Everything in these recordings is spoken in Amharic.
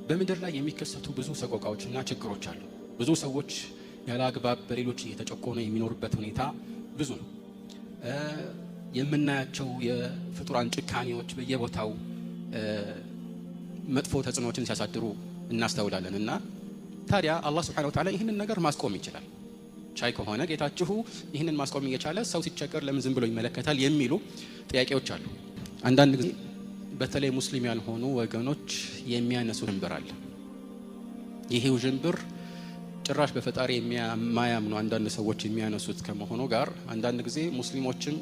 በምድር ላይ የሚከሰቱ ብዙ ሰቆቃዎችና ችግሮች አሉ። ብዙ ሰዎች ያለ አግባብ በሌሎች እየተጨቆኑ የሚኖርበት ሁኔታ ብዙ ነው። የምናያቸው የፍጡራን ጭካኔዎች በየቦታው መጥፎ ተጽዕኖዎችን ሲያሳድሩ እናስተውላለን። እና ታዲያ አላህ Subhanahu Wa Ta'ala ይህንን ነገር ማስቆም ይችላል። ቻይ ከሆነ ጌታችሁ ይህንን ማስቆም እየቻለ ሰው ሲቸገር ለምን ዝም ብሎ ይመለከታል የሚሉ ጥያቄዎች አሉ። አንዳንድ ጊዜ በተለይ ሙስሊም ያልሆኑ ወገኖች የሚያነሱ ውዥንብር አለ። ይሄ ውዥንብር ጭራሽ በፈጣሪ የማያምኑ አንዳንድ ሰዎች የሚያነሱት ከመሆኑ ጋር አንዳንድ ጊዜ ሙስሊሞችም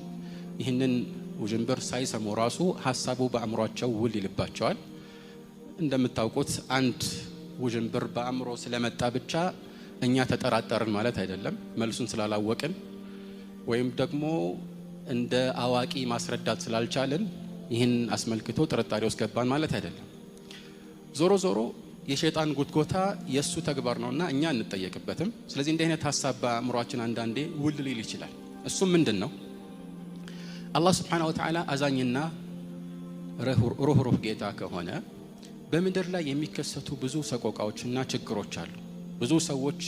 ይህንን ውዥንብር ሳይሰሙ ራሱ ሐሳቡ በአእምሯቸው ውል ይልባቸዋል። እንደምታውቁት አንድ ውዥንብር በአእምሮ ስለመጣ ብቻ እኛ ተጠራጠርን ማለት አይደለም። መልሱን ስላላወቅን ወይም ደግሞ እንደ አዋቂ ማስረዳት ስላልቻልን ይህን አስመልክቶ ጥርጣሬ ውስጥ ገባን ማለት አይደለም። ዞሮ ዞሮ የሸይጣን ጉትጎታ የሱ ተግባር ነውና እኛ እንጠየቅበትም። ስለዚህ እንዲህ አይነት ሐሳብ በአእምሯችን አንዳንዴ ውል ሊል ይችላል። እሱም ምንድነው? አላህ Subhanahu Wa Ta'ala አዛኝና ሩህሩህ ጌታ ከሆነ በምድር ላይ የሚከሰቱ ብዙ ሰቆቃዎችና ችግሮች አሉ። ብዙ ሰዎች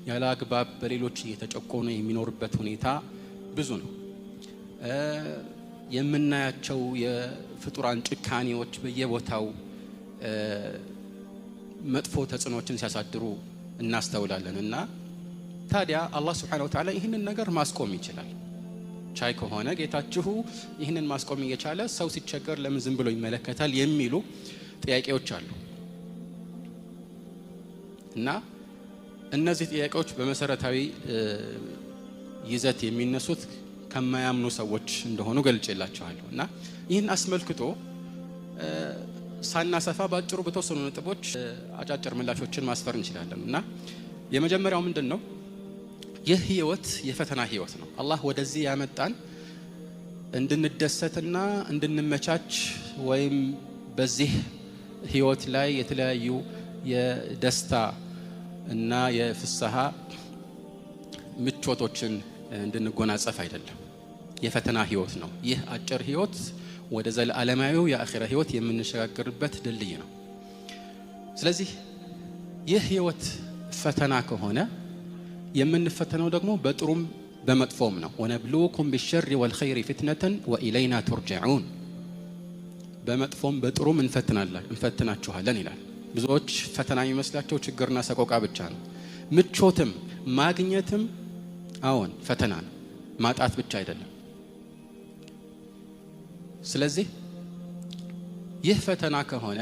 ያለ አግባብ በሌሎች እየተጨቆኑ የሚኖርበት ሁኔታ ብዙ ነው። የምናያቸው የፍጡራን ጭካኔዎች በየቦታው መጥፎ ተጽዕኖዎችን ሲያሳድሩ እናስተውላለን። እና ታዲያ አላህ Subhanahu Wa Ta'ala ይህንን ነገር ማስቆም ይችላል። ቻይ ከሆነ ጌታችሁ ይህንን ማስቆም እየቻለ ሰው ሲቸገር ለምን ዝም ብሎ ይመለከታል የሚሉ ጥያቄዎች አሉ። እና እነዚህ ጥያቄዎች በመሰረታዊ ይዘት የሚነሱት ከማያምኑ ሰዎች እንደሆኑ ገልጬላችኋለሁ። እና ይህን አስመልክቶ ሳናሰፋ ባጭሩ በተወሰኑ ነጥቦች አጫጭር ምላሾችን ማስፈር እንችላለን። እና የመጀመሪያው ምንድነው? ይህ ህይወት የፈተና ህይወት ነው። አላህ ወደዚህ ያመጣን እንድንደሰትና እንድንመቻች ወይም በዚህ ህይወት ላይ የተለያዩ የደስታ እና የፍስሃ ምቾቶችን እንድንጎናጸፍ አይደለም። የፈተና ህይወት ነው። ይህ አጭር ህይወት ወደ ዘላለማዊው የአኺራ ህይወት የምንሸጋገርበት ድልድይ ነው። ስለዚህ ይህ ህይወት ፈተና ከሆነ የምንፈተነው ደግሞ በጥሩም በመጥፎም ነው። ወነብሉኩም ቢሸር ወልኸይር ፊትነተን ወኢለይና ቱርጀዑን። በመጥፎም በጥሩም እንፈትናችኋለን ይላል። ብዙዎች ፈተና የሚመስላቸው ችግርና ሰቆቃ ብቻ ነው። ምቾትም ማግኘትም አዎን ፈተና ነው፣ ማጣት ብቻ አይደለም። ስለዚህ ይህ ፈተና ከሆነ